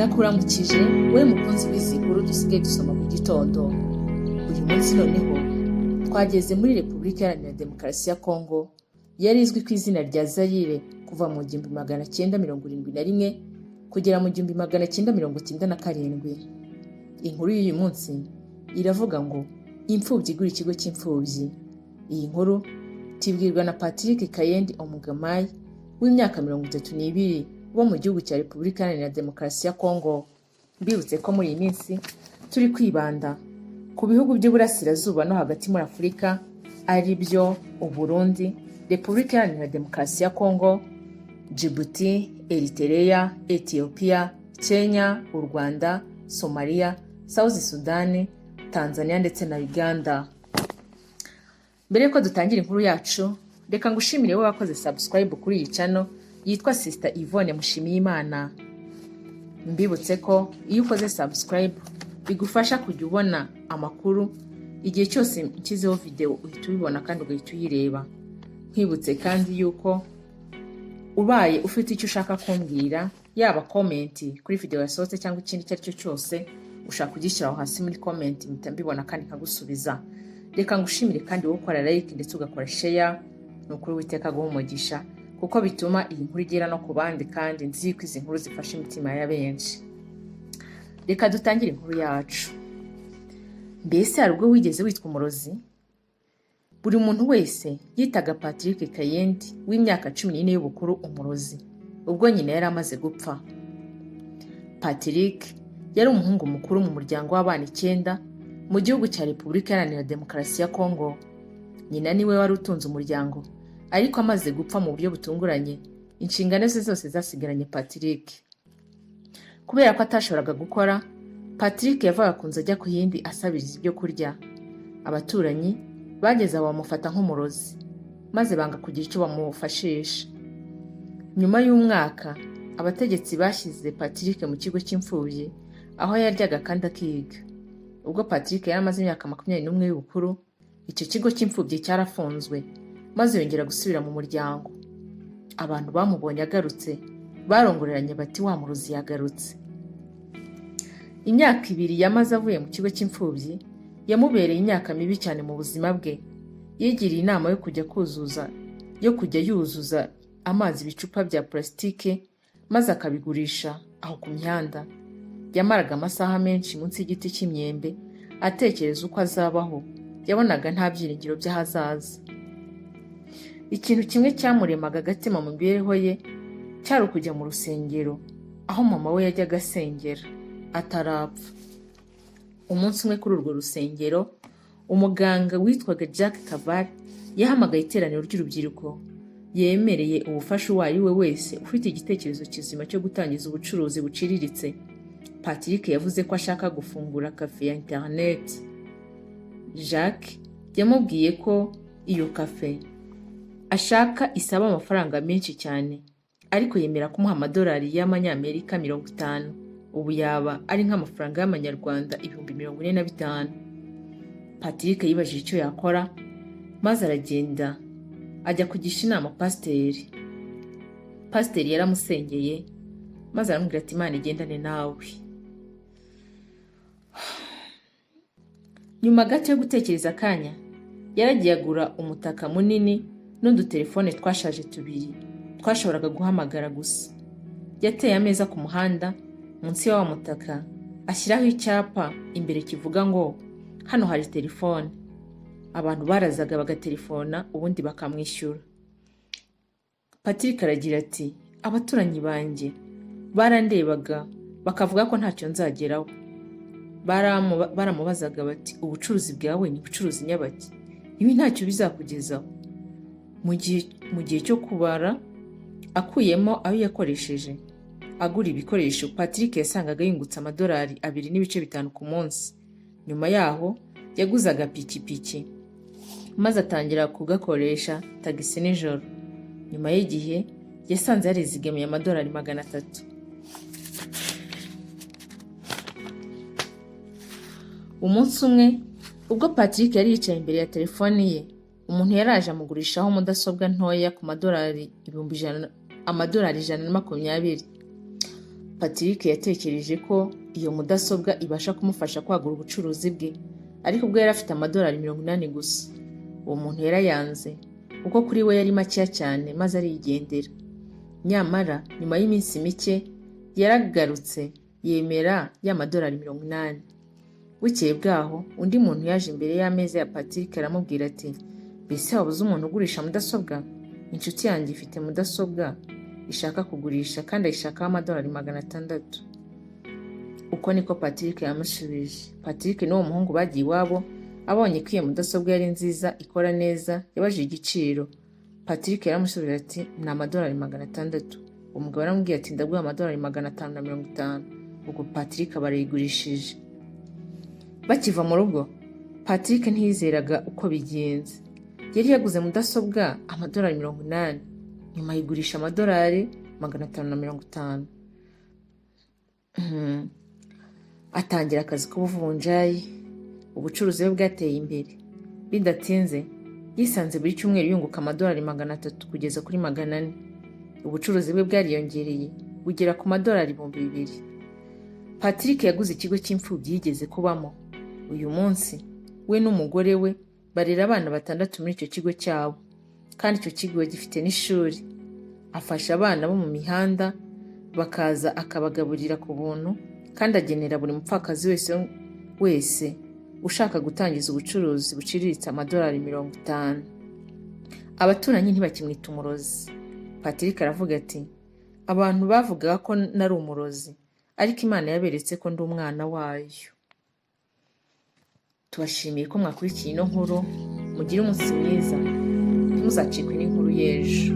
ndakuramukije we mukunzi w'izi nkuru dusigaye dusoma mu gitondo. Uyu munsi noneho twageze muri Repubulika Iharanira Demokarasi ya Kongo, yari izwi ku izina rya Zaire kuva mu 1971 kugera mu 1997. Inkuru y'uyu munsi iravuga ngo imfubyi igura ikigo cy'imfubyi. Iyi nkuru tibwirwa na Patrick Kayendi Omugamayi w'imyaka 32 wo mu gihugu cya Repubulika Iharanira Demokarasi ya Kongo. Mbibutse ko muri iyi minsi turi kwibanda ku bihugu by'uburasirazuba no hagati muri Afurika, ari byo Uburundi, Repubulika Iharanira Demokarasi ya Kongo, Djibouti, Eritrea, Ethiopia, Kenya, u Rwanda, Somalia, South Sudan, Tanzania ndetse na Uganda. Mbere yuko dutangira inkuru yacu, reka ngushimire wowe wakoze subscribe kuri iyi channel yitwa Sister Yvonne Mushimiyimana. Mbibutse ko iyo ukoze subscribe bigufasha kujya ubona amakuru igihe cyose nshyizeho video, uhita ubibona kandi ugahita uyireba. Nkwibutse kandi yuko ubaye ufite icyo ushaka kumbwira, yaba comment kuri video yasohotse cyangwa ikindi icyo ari cyo cyose, ushaka kugishyira aho hasi muri comment mpita mbibona kandi nkagusubiza. Reka ngushimire kandi wowe ukora like ndetse ugakora share, nukuri Uwiteka aguhe umugisha, kuko bituma iyi nkuru igera no ku bandi kandi nzi ko izi nkuru zifasha imitima ya benshi. Reka dutangire inkuru yacu. Mbese hari ubwo wigeze witwa umurozi? Buri muntu wese yitaga Patrick Kayendi w'imyaka 14 y'ubukuru umurozi, ubwo nyina yari amaze gupfa. Patrick yari umuhungu mukuru mu muryango w'abana 9 mu gihugu cya Repubulika Iharanira Demokarasi ya Kongo. Nyina niwe wari utunze umuryango, ariko amaze gupfa mu buryo butunguranye, inshingano ze zose zasigaranye Patrick. Kubera ko atashoboraga gukora, Patrick yavaga kunza ajya ku yindi asabiriza ibyo kurya. Abaturanyi bageze aho bamufata nk'umurozi, maze banga kugira icyo bamufashisha. Nyuma y'umwaka, abategetsi bashyize Patrick mu kigo cy'imfubyi, aho yaryaga kandi akiga. Ubwo Patrick yari amaze imyaka 21 y'ubukuru, icyo kigo cy'imfubyi cyarafunzwe, maze yongera gusubira mu muryango. Abantu bamubonye agarutse barongoreranye bati wa murozi yagarutse. Imyaka 2 yamaze avuye mu kigo cy'imfubyi yamubereye imyaka mibi cyane mu buzima bwe. Yigiriye inama yo kujya yuzuza amazi ibicupa bya plastike maze akabigurisha aho ku mihanda. Yamaraga amasaha menshi munsi y'igiti cy'imyembe atekereza uko azabaho. Yabonaga nta byiringiro by'ahazaza. Ikintu kimwe cyamuremaga agatima mu mibereho ye cyari ukujya mu rusengero, aho mama we yajyaga asengera atarapfa. Umunsi umwe kuri urwo rusengero, umuganga witwaga Jack Kabari yahamagaye iteraniro ry'urubyiruko. Yemereye ubufasha uwo ari we wese ufite igitekerezo kizima cyo gutangiza ubucuruzi buciriritse. Patrick yavuze ko ashaka gufungura cafe ya internet. Jack yamubwiye ko iyo cafe ashaka isaba amafaranga menshi cyane, ariko yemera kumuha amadolari y'amanyamerika 50. Ubu yaba ari nk'amafaranga y'amanyarwanda 45,000. Patrick yibajije icyo yakora, maze aragenda ajya kugisha inama pasiteri. Pasiteri yaramusengeye, maze aramubwira ati Imana igendane nawe. Nyuma gato yo gutekereza akanya, yaragiye agura umutaka munini n'udutelefone twashaje 2 twashoboraga guhamagara gusa. Yateye ameza ku muhanda munsi y'awa mutaka, ashyiraho icyapa imbere kivuga ngo hano hari telefone. Abantu barazaga bagatelefona ubundi bakamwishyura. Patrick aragira ati abaturanyi banjye barandebaga bakavuga ko ntacyo nzageraho. Baramubazaga bati ubucuruzi bwawe ni bucuruzi nyabaki, ibi ntacyo bizakugezaho. Mu gihe cyo kubara akuyemo ayo yakoresheje agura ibikoresho, Patrick yasangaga yungutse amadolari 2.5 ku munsi. Nyuma yaho yaguzaga pikipiki, maze atangira kugakoresha tagisi nijoro. Nyuma y'igihe yasanze yarizigamiye amadolari 300. Umunsi umwe ubwo Patrick yari yicaye imbere ya telefoni ye, umuntu yaraje amugurishaho mudasobwa ntoya ku amadolari 120. Patrick yatekereje ko iyo mudasobwa ibasha kumufasha kwagura ubucuruzi bwe, ariko ubwo yari afite amadolari 80 gusa. Uwo muntu yarayanze kuko kuri we yari makeya cyane, maze arigendera. Nyamara nyuma y'iminsi mike yaragarutse yemera ya madolari 80. Bukeye bwaho undi muntu yaje imbere y'ameza ya Patrick aramubwira ati, mbese wabuze umuntu ugurisha mudasobwa? Inshuti yanjye ifite mudasobwa ishaka kugurisha kandi ayishakaho amadolari 600. Uko niko Patrick yamushubije. Patrick n'uwo muhungu bagiye iwabo, abonye ko iyo mudasobwa yari nziza ikora neza, yabajije igiciro. Patrick yaramushubije ati, ni amadolari 600. Umugabo aramubwira ati, ndaguha amadolari 550. Ubwo Patrick barayigurishije. Bakiva mu rugo, Patrick ntiyizeraga uko bigenze. Yari yaguze mudasobwa amadolari 80, nyuma ayigurisha amadolari 550. Atangira akazi k'ubuvunjayi. Ubucuruzi bwe bwateye imbere. Bidatinze yisanze buri cyumweru yunguka amadolari 300 kugeza kuri 400. Ubucuruzi bwe bwariyongereye bugera ku madolari 2000. Patrick yaguze ikigo cy'imfubyi yigeze kubamo. Uyu munsi we n'umugore we barera abana 6 muri icyo kigo cyabo, kandi icyo kigo gifite n'ishuri. Afasha abana bo mu mihanda, bakaza akabagaburira ku buntu, kandi agenera buri mupfakazi wese ushaka gutangiza ubucuruzi buciriritse amadolari 50. Abaturanyi ntibakimwita umurozi. Patrick aravuga ati, abantu bavugaga ko nari umurozi, ariko Imana yaberetse ko ndi umwana wayo. Tubashimiye ko mwakurikiye ino nkuru. Mugire umunsi mwiza, ntimuzacikwe n'inkuru y'ejo.